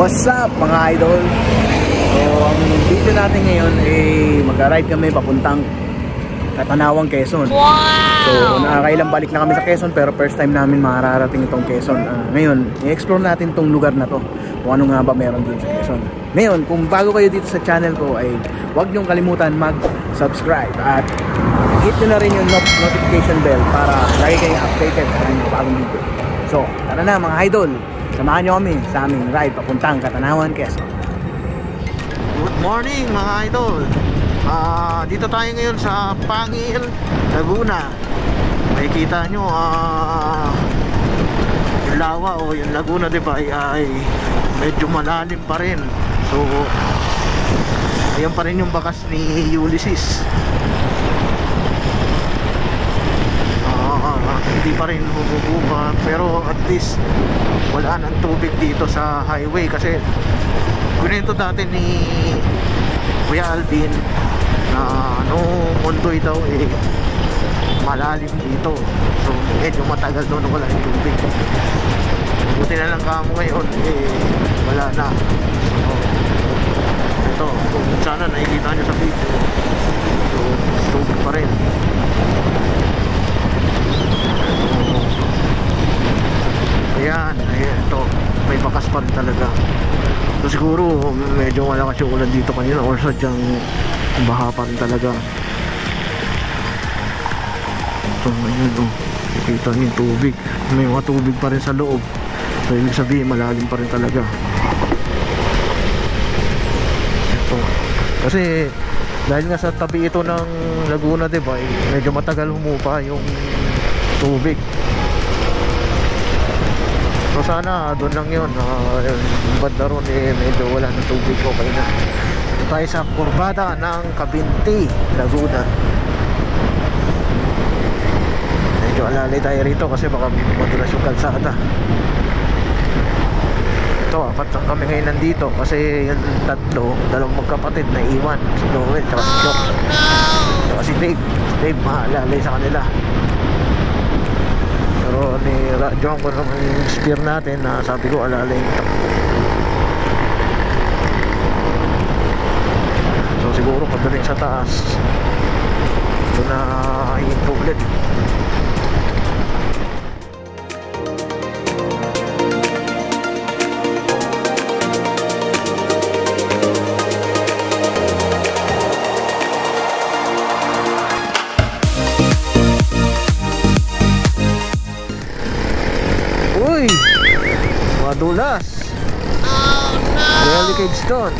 What's up mga idol? So ang video natin ngayon mag-ride kami papuntang Katanawang, Quezon. So nakakailang balik na kami sa Quezon, pero first time namin mararating itong Quezon. Ngayon i-explore natin itong lugar na to, kung ano nga ba meron din sa Quezon. Ngayon kung bago kayo dito sa channel ko ay huwag nyong kalimutan mag-subscribe at hit nyo na rin yung notification bell para lagi kayong updated sa mga bagong video. So tara na mga idol, samahan nyo kami sa aming ride papuntang Katanawang, Quezon. Good morning mga idol. Dito tayo ngayon sa Pangil, Laguna. Makikita nyo yung lawa o yung Laguna, diba, ay medyo malalim pa rin. So ayan pa rin yung bakas ni Ulysses. Hindi pa rin humuhupa, pero at least wala nang tubig dito sa highway. Kasi kunento dati ni Kuya Alvin na nung Mondoy daw malalim dito. So medyo matagal doon wala yung tubig. Buti na lang kamo ngayon wala na. So ito, kung sana nakikita nyo sa video, so tubig pa rin. Ayan, ito may bakas pa rin talaga. So siguro medyo malakas yung ulan dito kanina or sadyang baha pa rin talaga. So ayun nakikita niyo yung tubig, may mga tubig pa rin sa loob. So ibig sabihin malalim pa rin talaga ito. Kasi dahil nga sa tabi ito ng Laguna, diba, medyo matagal humupa yung tubig. So sana doon lang yun, yung banda ron medyo wala ng tubig, okay na. Ito tayo sa kurbada ng Kabinti, Laguna. Medyo alalay tayo rito kasi baka madulas yung kalsada. Ito, apat lang kami ngayon nandito kasi yung tatlo, dalawang magkapatid na iwan, si Noel tsaka si Chok, tsaka si Dave maalalay sa kanila. Pero ni-radyohan ko naman yung spear natin na sabi ko alalay yung takbo. So siguro pagdating sa taas doon na hinto ulit. Madulas. Oh no! Delicate stone.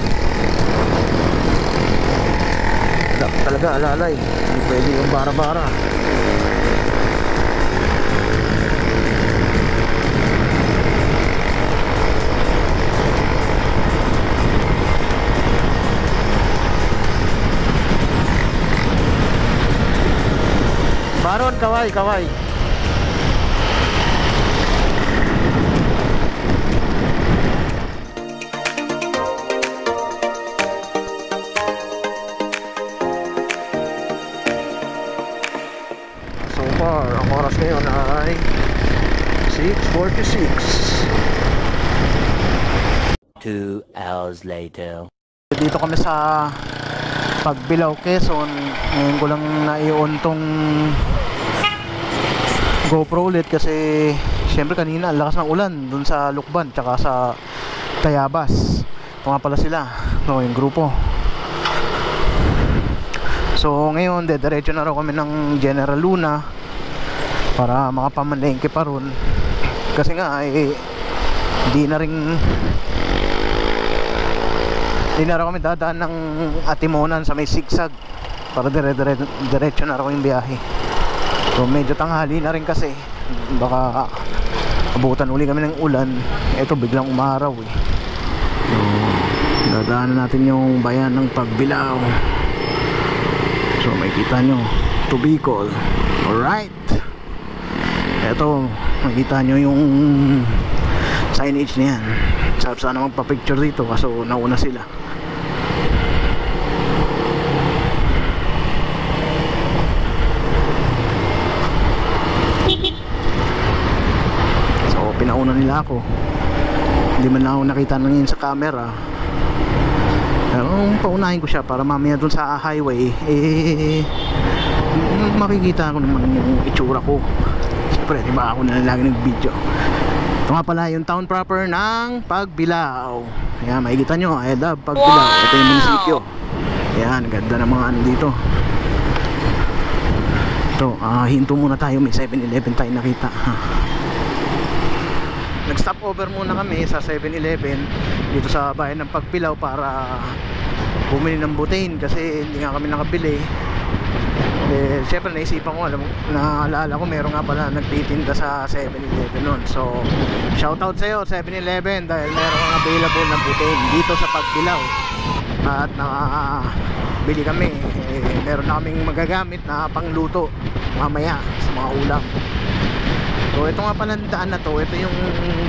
Talaga alalay. Hindi pwede yung bara-bara. Baron, kaway, kaway. Ang oras ngayon ay 6:46. 2 hours later. Dito kami sa Pagbilao, Quezon. Ngayon ko lang na-i-on tong GoPro ulit kasi syempre kanina ang lakas ng ulan dun sa Lukban tsaka sa Tayabas. Ito nga pala sila, yung grupo. So ngayon dediretso na raw kami ng General Luna para makapamalengke pa ron. Kasi nga hindi na raw kami dadaan ng Atimonan sa may sigsag para diretso na raw yung biyahe. So medyo tanghali na rin kasi baka abutan uli kami ng ulan. Ito biglang umaraw So dadaanan natin yung bayan ng Pagbilao. So makikita nyo to Bicol. Alright, eto makikita nyo yung signage niyan. Sarap sana magpa-picture dito kaso nauna sila. So pinauna nila ako. Hindi man lang ako nakita ngayon sa camera. Pero paunahin ko siya para mamaya dun sa highway makikita ko naman yung itsura ko. Siyempre, di ba ako na lagi nag-video. Ito nga pala yung town proper ng Pagbilao. Ayan, makikita nyo, I love Pagbilao. Ito yung munisipyo. Ayan, ganda ng mga ano dito. Ito, hinto muna tayo. May 7-Eleven tayo nakita. Nag-stop over muna kami sa 7-Eleven dito sa bayan ng Pagbilao para bumili ng butane kasi hindi nga kami nakabili. Siyempre naisipan ko, naalala ko meron nga pala nagtitinda sa 7-Eleven nun. So shoutout sa'yo 7-Eleven dahil meron kang available na butane dito sa Pagbilao. At nakabili kami, meron na kaming magagamit na pangluto mamaya sa mga ulam. So ito nga pala daan na to, ito yung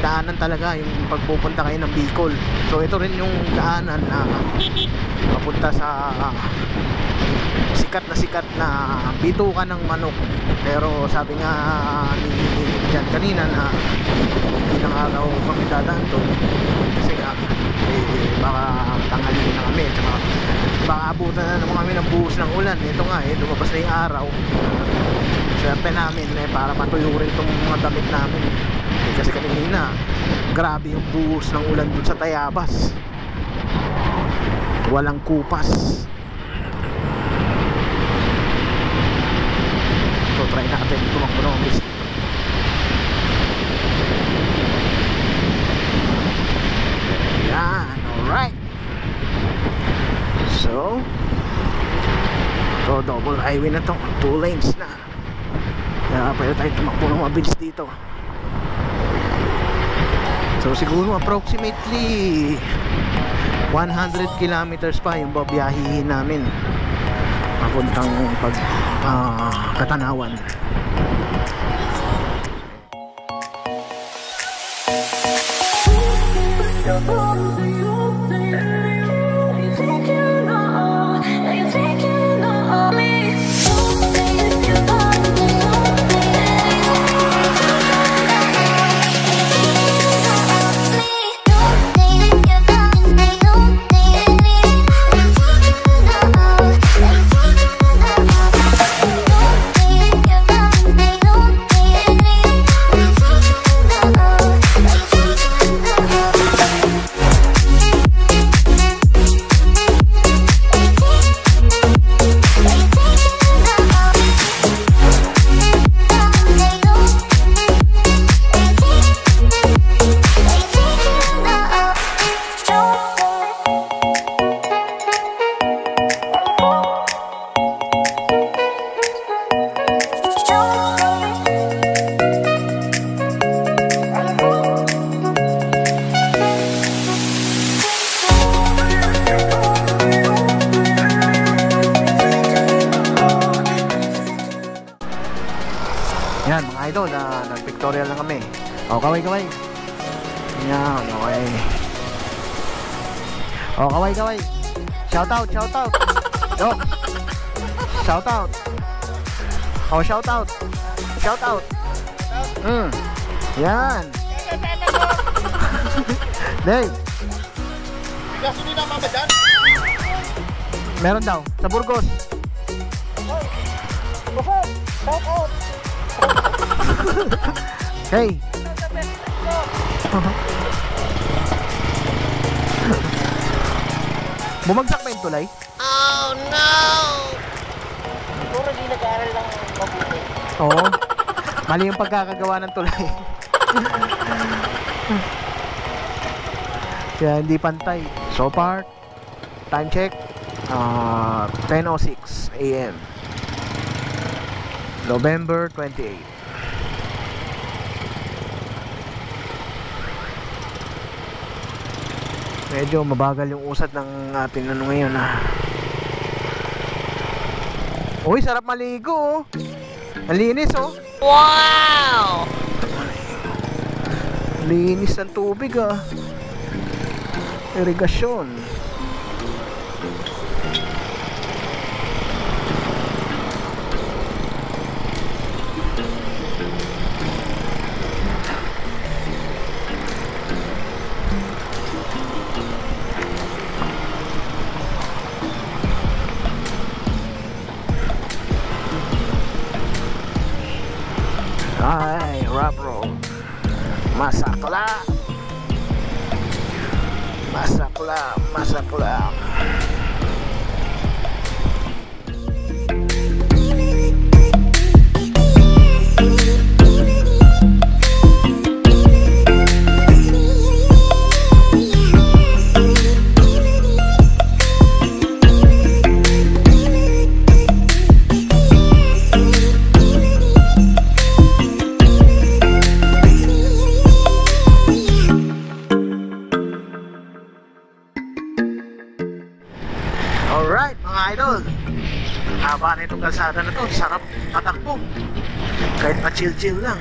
daanan talaga, yung pagpupunta kayo ng Bicol. So ito rin yung daanan na papunta sa sikat na bitukan ng manok. Pero sabi nga ni Jan kanina na hindi na nga raw kami dadaan to kasi nga baka tanghaliin na kami, tsaka baka abutan na naman kami ng buhos ng ulan. Ito nga lumabas na yung araw. Swerte namin para matuyo rin itong mga damit namin kasi kanina grabe yung buhos ng ulan dun sa Tayabas, walang kupas. So try natin tumakbo ng bis dito. Yan, alright. So double highway na to, 2 lanes na. Kaya pwede tayo tumakbo ng mabilis dito. So siguro approximately 100 kilometers pa yung babiyahihin namin papuntang Katanawan. Yan mga idol, nag-pictorial lang kami. O, kaway. Yan, okay. O, kaway. Shoutout. Yo. Shoutout. O, shoutout. Yan. Dave. Gasolina mama dyan? Meron daw, sa Burgos. Shoutout. Hey. Bumagsak ba yung tulay? Oh no! Siguro di nag-aaral lang mabuti. Oo. Mali yung pagkakagawa ng tulay. Kaya hindi pantay. So far, time check 10:06 AM, November 28. Medyo mabagal yung usad ng ating ano ngayon Uy, sarap maligo oh. Ang linis oh. Wow! Linis ng tubig Irigasyon. Masakla. Masakla, masakla. Alright mga idol, haba na itong kalsada na to, sarap patakbo kahit pa chill chill lang.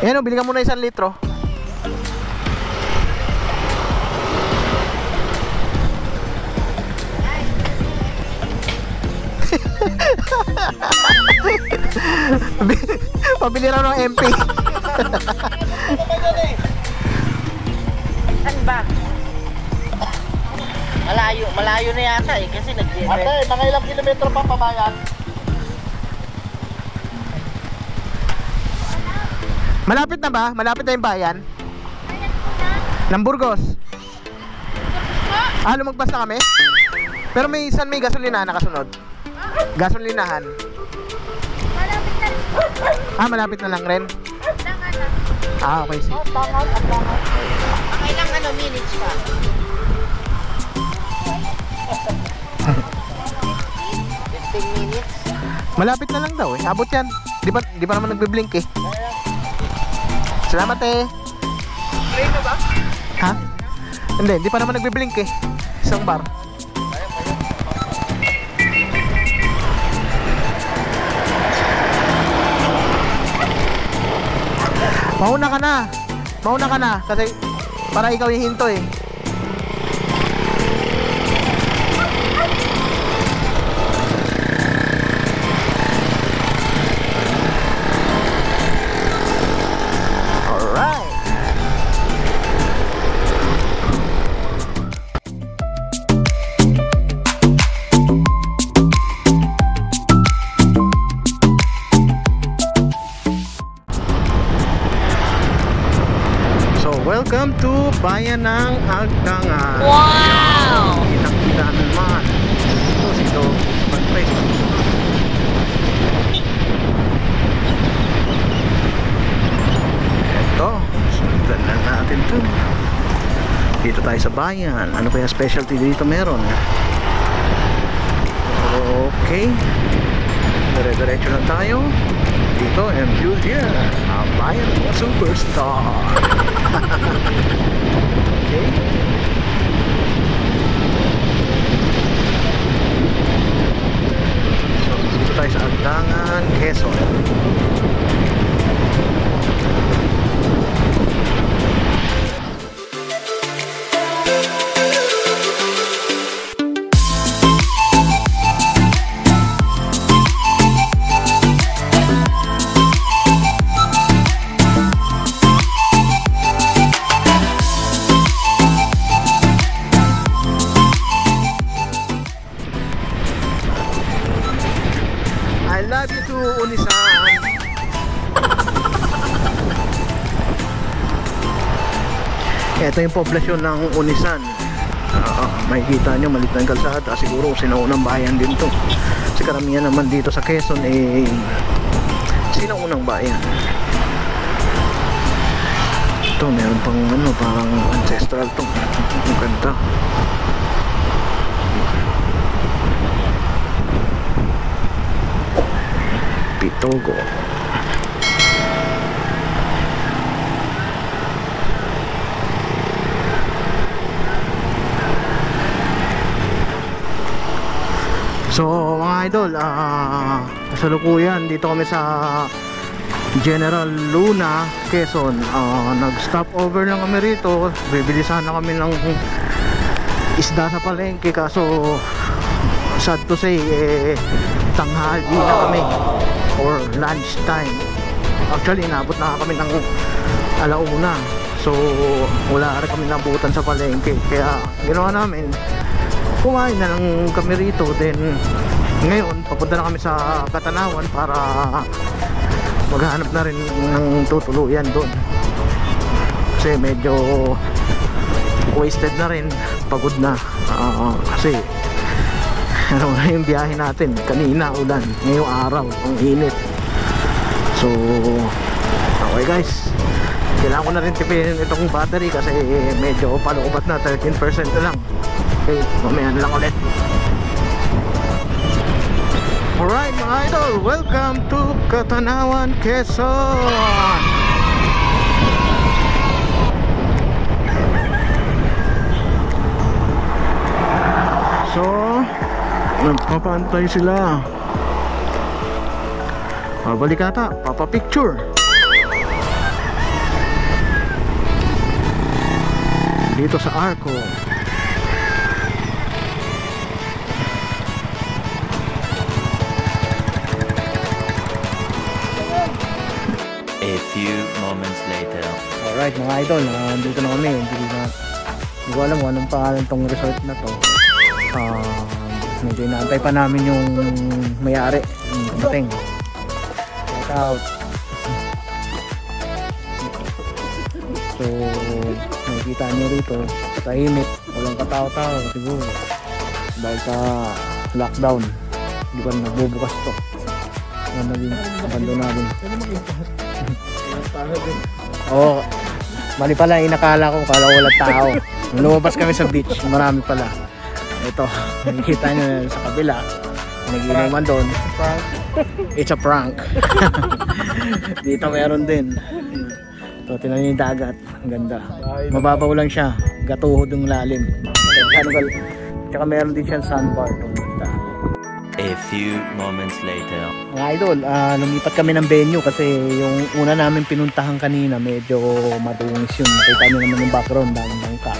Ayan o, bili ka muna 1 litro. Pabili raw ng MP. Saan ba? Malayo na yata eh kasi Ate, mga ilang kilometro pa pabayan? Malapit na ba? Malapit na yung bayan? Ng Burgos. Ah, lumagpas na kami? Pero may gasolina nakasunod. Gasolinahan. Malapit na rin. Ah, malapit na lang rin. Ah, okay. Ang ilang minutes pa? 15 minutes. Malapit na lang daw eh. Abot yan. Di ba naman nagbe-blink eh. Salamat eh. Train na ba? Ha? Hindi pa naman nagbe-blink eh. Isang bar. Mauna ka na kasi para ikaw yung hinto eh. Alright. Welcome to Bayan ng Agdangan. Wow! Kitang-kita naman. Ito, mag-place. Ito, sundan lang natin to. Dito tayo sa bayan. Ano kaya specialty dito meron? Okay. Dire-diretso lang tayo. Dito, and you here. Ang bayan ng superstar. Okay. So, dito tayo sa Agdangan, Quezon. I love you too, Unisan. Ito yung poblasyon ng Unisan. Makikita nyo, maliit na yung kalsada. Siguro sinaunang bayan din to. Kasi karamihan naman dito sa Quezon eh sinaunang bayan. Ito, meron pang ano, parang ancestral to. Ang ganda. Pitogo. So mga idol, kasalukuyan dito kami sa General Luna, Quezon. Nag-stop over lang kami rito. Bibili sana kami ng isda sa palengke, kaso sad to say tanghali na kami or lunch time. Actually inabot na kami ng 1:00. So wala rin kami nabutan sa palengke. Kaya ginawa namin, kumain na lang kami rito. Then ngayon papunta na kami sa Katanawan para maghanap na rin ng tutuluyan doon. Kasi medyo wasted na rin, pagod na. Kasi ano na yung biyahe natin, kanina ulan, ngayong araw ang init. So okay guys, kailangan ko na rin tipin itong battery kasi medyo palubat na, 13% na lang. Okay, mamaya na lang ulit. Alright mga idol, welcome to Katanawan, Quezon. So nagpapantay sila. Balik ata, papapicture. Dito sa Arco. A few moments later. Alright mga idol, dito na kami. Hindi ko alam kung anong pangalan tong resort na to. Medyo inaantay pa namin yung may-ari, dumating. Shout out. So nakikita nyo rito, tahimik, walang katao-tao siguro dahil sa lockdown. Hindi pa nagbubukas to. Naging abandonado. Oo, mali pala, inakala ko, kala ko walang tao. Nung lumabas kami sa beach, marami pala. Ito, nakikita nyo sa kabila, nag-inuman doon. It's a prank. Dito meron din. Ito, tinan nyo yung dagat, ang ganda. Mababaw lang siya, gatuhod yung lalim. Tsaka meron din siyang sandbar doon. A few moments later. Mga idol, lumipat kami ng venue kasi yung una namin pinuntahan kanina medyo madungis yun. Nakita nyo naman yung background, daming bangka.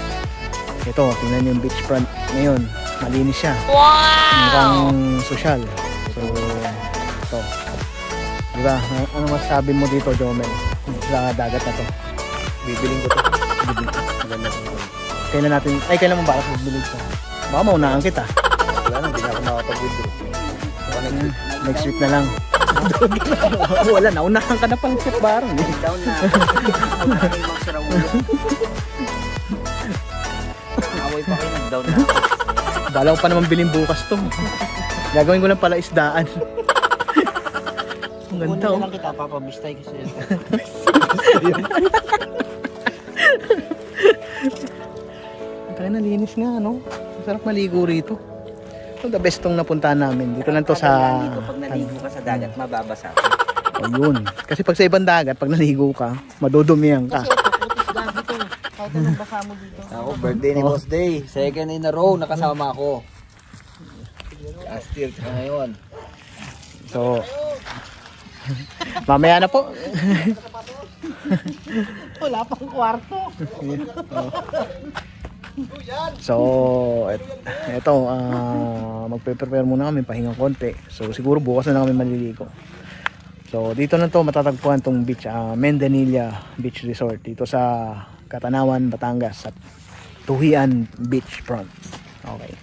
Ito, tingnan nyo yung beachfront ngayon, malinis siya. Mukhang social. So ito, diba, ano masasabi mo dito, Jomel, sa dagat na to? Bibiling ko to. Kailan mo ba ako magbilig to? Baka maunahan kita. Wala nang, hindi na ako makapag-withdraw. Next week na lang. Wala, naunahan ka na pang set barang. Down na ako. Maraming mga sarawulo. Away pa kayo, nag-down na ako. Bala ko pa naman bilhin bukas to. Gagawin ko lang pala isdaan. Ang ganda oh. Kunin na lang kita, papabistay kasi. Kaya nalinis nga, no? Masarap maligo rito. Ito the best tong napuntahan namin. Dito lang to sa... Pag naligo ka sa dagat, mababasa. O yun. Kasi pag sa ibang dagat, pag naligo ka, madudumihan ka. Kasi ito, putis lang dito. Kahit anong basa mo dito. Ako, birthday ni Boss Day. Second in a row, nakasama ako. Last year, ngayon. So, mamaya na po. Wala pang kwarto. So, eto, magpe-prepare muna kami, pahinga konti. So, siguro bukas na lang kami maliligo. So, dito na to matatagpuan tong beach, Mendanilla Beach Resort. Dito sa Katanawan, Batangas, at Tuhian Beachfront. Okay.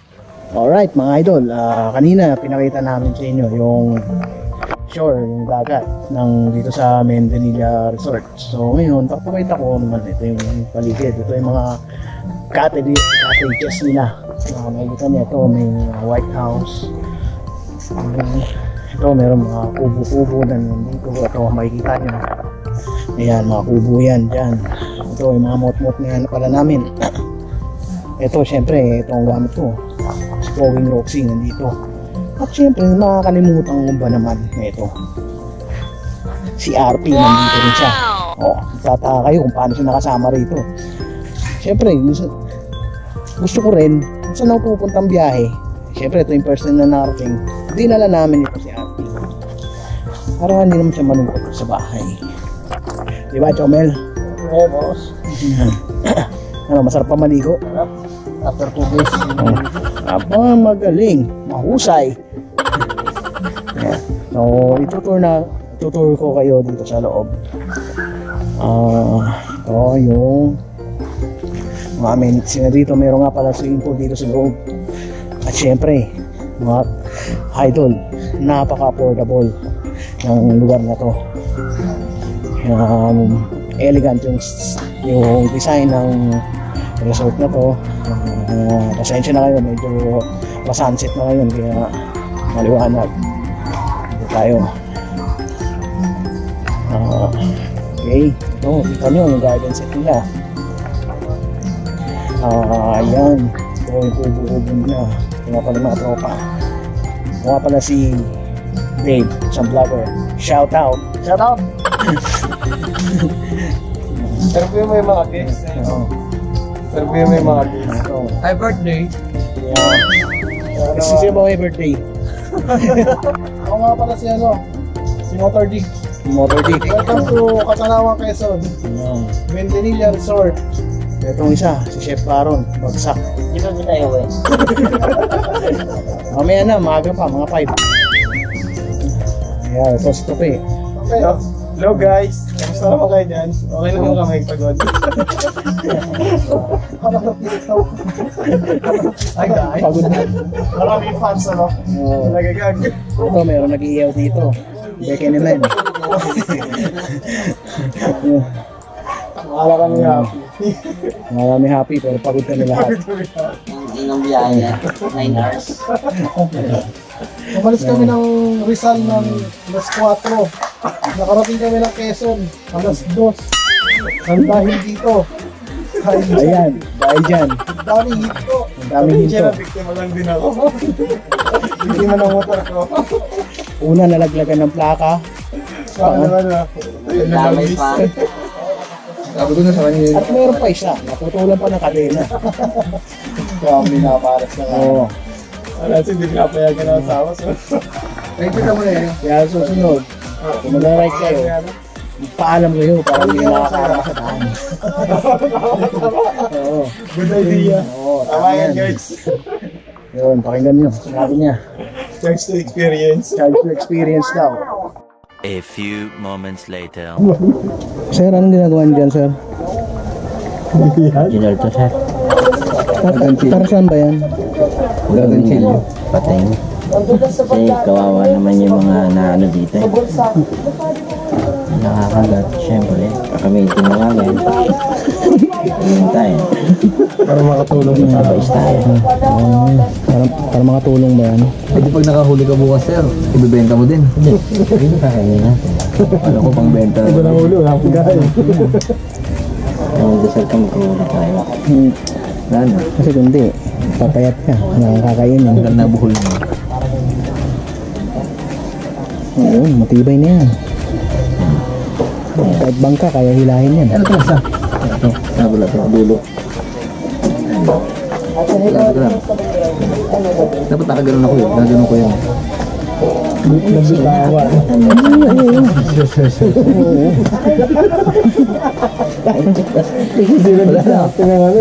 Alright mga idol, kanina pinakita namin sa inyo yung shore, yung dagat ng dito sa Mendanilla Resort. So ngayon, papakita ko naman ito yung paligid. Ito yung mga cottages nila. Makikita niya ito, may White House. Ito meron mga kubo-kubo na nandito. Ito makikita nyo. Ayan, mga kubo yan dyan. Ito yung mga mot-mot na pala namin. Ito syempre, ito ang gamit ko. Si Going Roxy nandito. At syempre, makakalimutan ko ba naman ito. Si RP nandito rin siya. O, tataka kayo kung paano siya nakasama rito. Syempre, gusto ko rin, kung saan ako pupuntang biyahe, syempre ito yung person na narating, dinala namin ito si RP. Para hindi naman siya malungkot sa bahay. Diba, Chomel? Oo, boss. Ano, masarap pa maligo? After 2 days. Aba, magaling, mahusay. Yeah. So, itutur ko kayo dito sa loob. Ito yung mga amenities na dito. Meron nga pala swimming pool dito sa loob. At syempre, mga idol, napaka-affordable ng lugar na to. Elegant yung design ng resort na to. Pasensya na kayo, medyo masunset na ngayon kaya maliwanag. Dito tayo. Okay, ito, kita nyo yung garden set nila. Ayan, ito yung kubo-kubo nila. Ito nga pala mga tropa. Ito nga pala si Dave, isang vlogger. Shout out! Shout out! Serve mo yung mga guests. Serve mo yung mga guests. Happy birthday. Kasi siya ba may birthday? Ako nga pala si si Motor D. Motor D. Welcome to Katanawan, Quezon. Ventanilla Resort. Itong isa, si Chef Baron, bagsak. Di ba tayo eh? Mamaya na, maaga pa, mga 5. Ayan, ito si Tope. Okay, hello guys. Kamusta naman kayo dyan? Okay naman kami pagod. Hi guys. Pagod na. Maraming fans Nagagag. Ito, meron nag-iiyaw dito. Beke naman. Wala kami happy. Marami happy pero pagod kami lahat. Hindi ng biyahe. 9 hours. Umalis kami ng Rizal ng alas 4. Nakarating kami ng Quezon alas 2. Ang dahil dito. Ayan, dahil dyan. Ang daming hito. Ang daming hinto. Biktima lang din ako. Biktima ng motor ko. Una, nalaglagan ng plaka. Damay pa. Sabi ko na sa kanya yun. At meron pa isa, natutulan pa ng kadena. Kami na para sa Oo. wala hindi pinapayagan ng asawa. Nakikita mo na yun. Kaya susunod, kung mag-ride kayo, paalam kayo para hindi nakakarama sa daan. Oo. Good idea. Oo, Tama yan guys. Yun, pakinggan nyo. Sabi niya, Thanks to experience. charge to experience daw. A few moments later. Sir, anong ginagawa niyo dyan, sir? Dinner to sir. Para saan ba yan? Gagawin patay. Kasi kawawa naman yung mga naano dito eh. Nakakagat, syempre. Kakamitin mo nga yan. Yun tayo. Para makatulong sa Napais tayo. Para makatulong ba yan? Eh di pag nakahuli ka bukas sir, ibibenta mo din. Hindi kakainin natin. Ano ko pang benta na. Wala ulo, wala akong gaya. Ang dasal ka magkawala tayo. Wala na. Kasi kundi, papayat ka, nakakainin. Hanggang nabuhol mo. Oo, matibay na yan. Kahit bangka, kaya hilahin yan. Ano ito sa? Ito, nabula ito, dulo. Ito lang. Dapat nakaganon ako yun, gaganon ko yun. Nagbitawan. Wala na.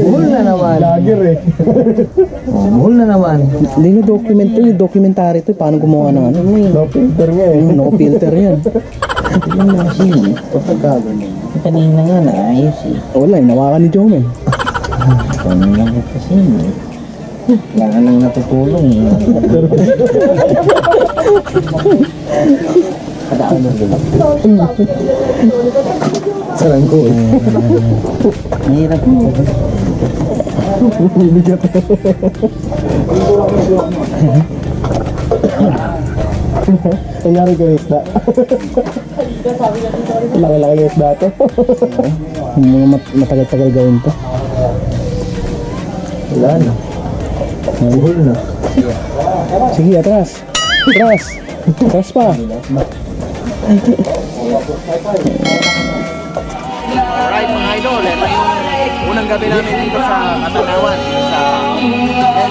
Buhol na naman. Lager eh. Oh, buhol na naman. Hindi na document to, yung documentary to, paano gumawa ng ano. No filter nga eh. No filter yan. Tignan mo kasi yun. Kapag gagawin. Kanina nga naayos eh. Wala, inawakan ni Jomen. Kanina lang ko kasi yun eh. Wala ka nang natutulong eh. Kadaan mo din. Sarang ko. Mahirap mo. Nangyari ko yung isda. Laki-laki yung isda to. Mga matagal-tagal gawin to. Wala na. Buhol na. Sige, atras. Atras. Atras pa. Alright mga idol, ito yung unang gabi namin dito sa Katanawan, dito sa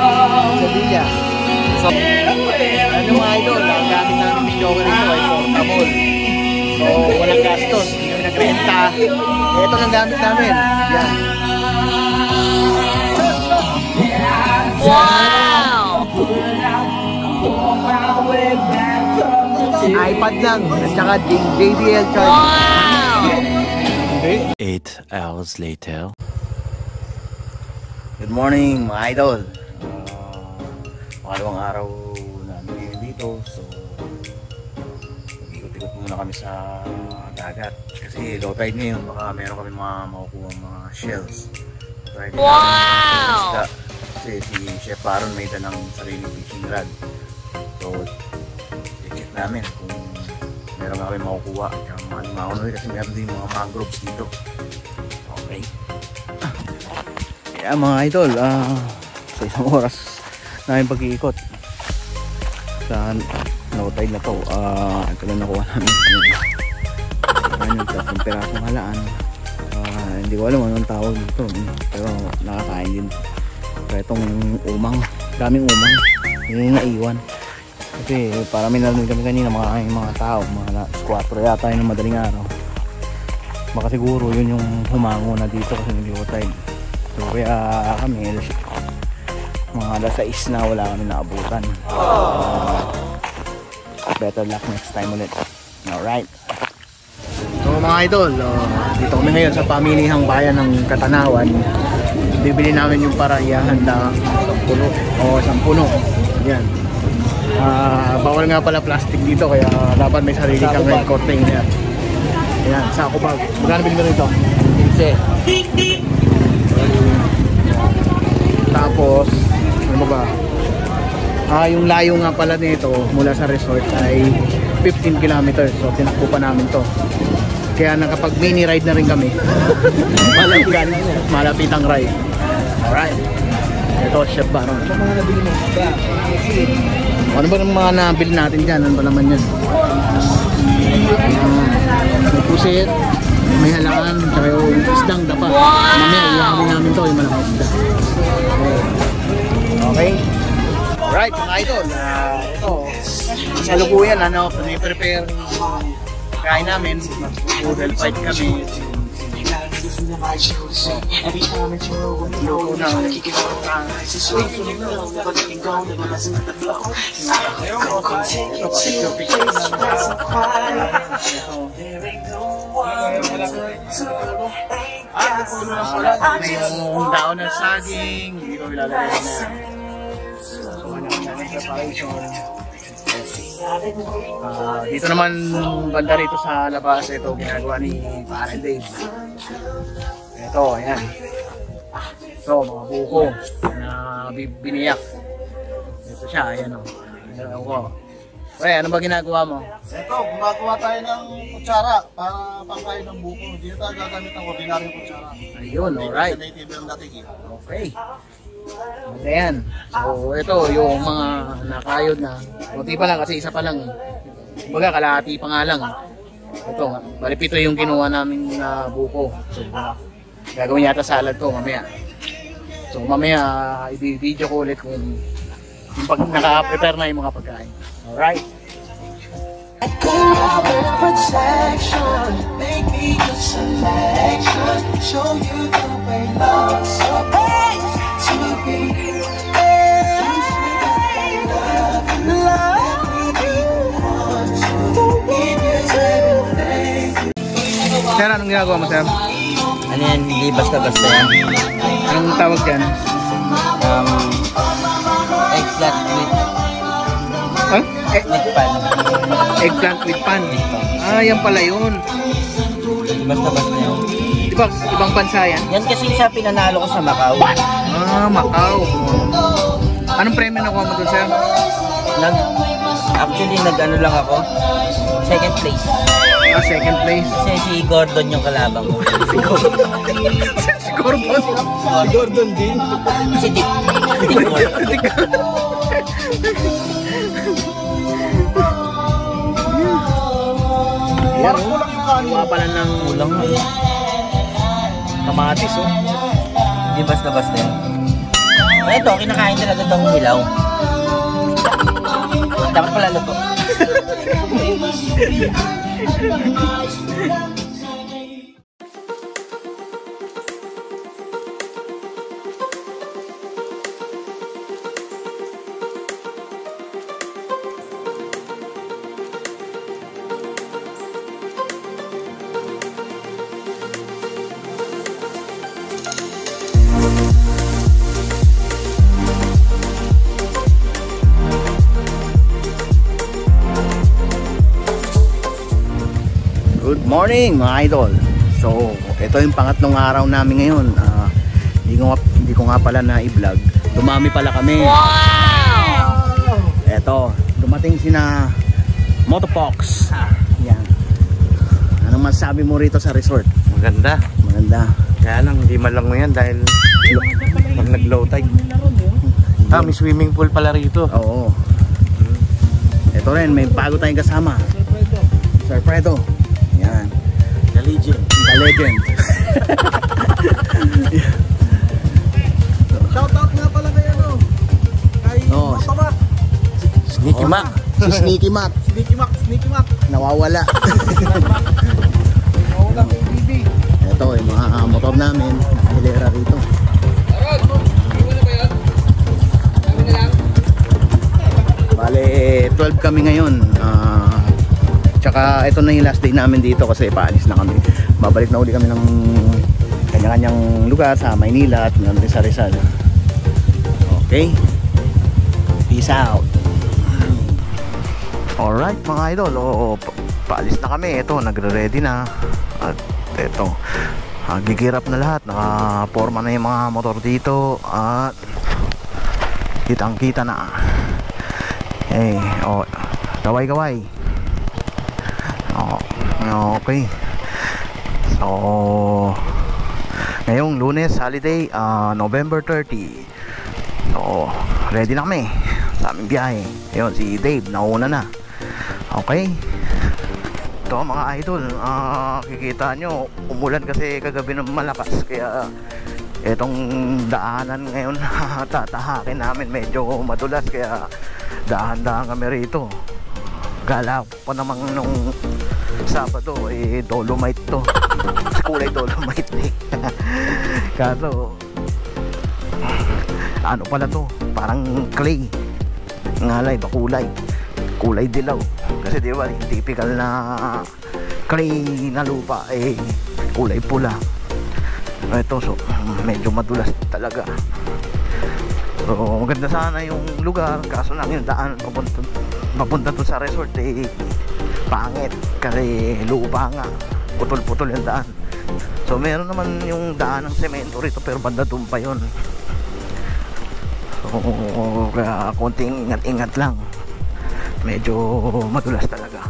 Sevilla. So, ano mga idol, ang gamit namin ng joker ito ay portable. So, walang gastos, hindi kami nagrenta. Ito lang gamit namin. Yan. iPad lang at saka JBL charger. 8 hours later. Good morning mga idol. Pangalawang araw namin ngayon dito. So ikot-ikot muna kami sa dagat kasi low tide ngayon, baka meron kami mga makukuha mga shells. Wow! Kasi si Chef Aaron may dalang sariling fishing rod. So i-check namin kung meron kami makukuha at mga limaon kasi meron din mga mangroves dito. Okay. Kaya mga idol, sa isang oras namin pag-iikot sa low tide na to, ito lang nakuha namin yung 3 pirasong halaan. Hindi ko alam anong tawag dito, pero nakakain din. Kaya itong umang, daming umang yung naiwan kasi para may narinig kami kanina mga tao, mga 4 yata yun ng madaling araw. Baka siguro yun yung humango na dito kasi nag-low tide. So kaya kami mga alas 6 na wala kami naabutan. Better luck next time ulit. Alright. So mga idol, dito kami ngayon sa pamilihang bayan ng Katanawan. Bibili namin yung para ihahanda sa puno. Yan. Bawal nga pala plastic dito kaya dapat may sarili kang red coating. Yan. Yan, sako bag. Magkano bilhin mo rito? 15. Tapos, ano ba? Yung layo nga pala nito mula sa resort ay 15 kilometers. So tinakbo pa namin to. Kaya nakapag mini ride na rin kami. Malapitang ride. Alright. Ito, Chef Aaron. Ano ba ng mga nabili natin dyan? Ano ba naman yan? May pusit, may halaan, tsaka yung isdang dapa. Mamaya, iyamin namin to, yung malaking isda. Okay. Alright, mga idol. Ito, salukuyan, prepare kain namin. Noodle fight kami. Luto na. May yung daon ng saging. Hindi ko ilalagay na. So, preparation. Dito naman banda rito sa labas, ito ginagawa ni Pare Dave. Ito, ayan. Ito, mga buko na biniyak. Ito siya, ayan o. Ayan o. Pre, ano ba ginagawa mo? Ito, gumagawa tayo ng kutsara para pangkain ng buko. Hindi tayo gagamit ng ordinaryong kutsara. Ayun, alright. Okay. Ayan. So, ito yung mga nakayod na. Kunti pa lang kasi isa pa lang. Kumbaga, kalahati pa nga lang. Ito, balipito yung ginawa namin na buko. So, gagawin yata salad to mamaya. So, mamaya, i-video ko ulit kung pag naka-prepare na yung mga pagkain. Alright. Protection, make me your selection, show you the way love's supposed to be. Love me be one to give you everything. Sir, anong ginagawa mo, sir? Ano yan? Hindi basta-basta yan. Anong tawag dyan? Eggplant with pan. Eggplant with pan. Yan pala yun. Hindi basta-basta yan. Diba, ibang bansa yan? Yan kasi sa pinanalo ko sa Macau. Macau. Anong premyo nakuha mo doon, sir? Actually, nag-ano lang ako. Second place. Second place. Kasi si Gordon yung kalabang ko. Si Gordon? Si Gordon din? Si Dick. Dick. Ayan, kuha pala ng ulang kamatis, oh. Hindi basta-basta yan. Ito, kinakain talaga itong hilaw. Dapat pala luto. Good morning mga idol. So, ito yung pangatlong araw namin ngayon. Hindi ko nga pala na i-vlog. Dumami pala kami. Wow! Ito, dumating sina Motopox. Yan. Anong masasabi mo rito sa resort? Maganda. Maganda. Kaya lang, hindi malango yan dahil pag nag-low tide. May swimming pool pala rito. Oo. Ito rin, may bago tayong kasama. Sir Fredo. Yan. The legend. The legend. Shoutout nga pala kay ano? Kay Motomac. Sneaky Mac. Si Sneaky Mac. Sneaky Mac. Nawawala. Nawawala kay BB. Ito yung mga motor namin. Hilera rito. Bale, 12 kami ngayon. Tsaka ito na yung last day namin dito kasi paalis na kami. Babalik na uli kami ng kanya-kanyang lugar sa Maynila at sa Rizal. Okay? Peace out. Alright mga idol, paalis na kami. Ito, nagre-ready na. At ito, gigirap na lahat. Nakaporma na yung mga motor dito. At kitang-kita na. Kaway-kaway. Okay. So, ngayong Lunes, holiday, November 30. So, ready na kami sa aming biyahe. Ayun, si Dave, nauna na. Okay. Ito mga idol, kikita nyo, umulan kasi kagabi ng malakas. Kaya, itong daanan ngayon, tatahakin namin, medyo madulas. Kaya, dahan-dahan kami rito. Gala pa namang nung Sabado, dolomite to. Kulay dolomite eh. Kaso, ano pala to? Parang clay. Ngalay ba kulay? Kulay dilaw. Kasi di ba, typical na clay na lupa kulay pula. Ito, so medyo madulas talaga. So maganda sana yung lugar, kaso lang yung daan papunta to sa resort pangit kasi lupa nga, putol-putol yung daan. So meron naman yung daan ng semento rito pero banda doon pa yun. So kaya konting ingat-ingat lang, medyo madulas talaga.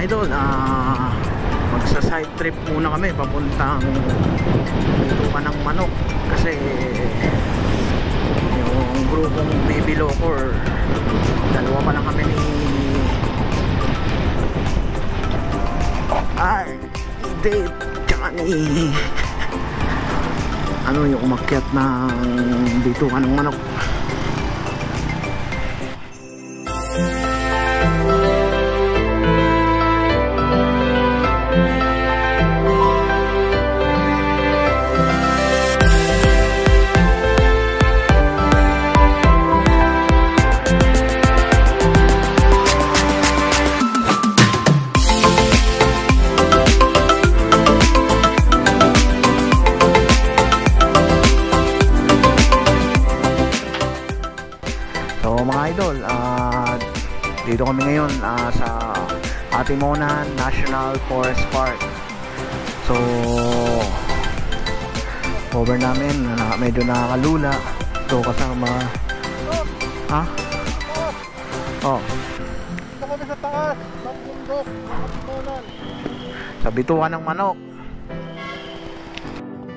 Idol, magsa-side trip muna kami papuntang Bitukan ng Manok kasi yung grupong Baby Locor, dalawa pa lang kami ni Dave tsaka ni yung umakyat ng Bitukan ng Manok. mga idol, dito kami ngayon sa Atimonan National Forest Park. So cover namin, medyo nakakalula. So kasama Dito kami sa taas ng bundok, Atimonan. sa bituan ng manok.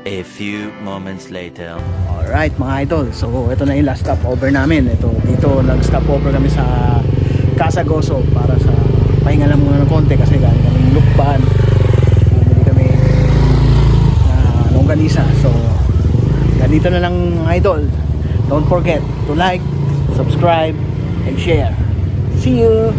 A few moments later. Alright mga idol, so ito na yung last stopover namin. Dito nag-stopover kami sa Casagoso para sa pahinga lang muna ng konti kasi galing kami Lukban. Bumili kami longganisa. So ganito na lang mga idol. Don't forget to like, subscribe, and share. See you!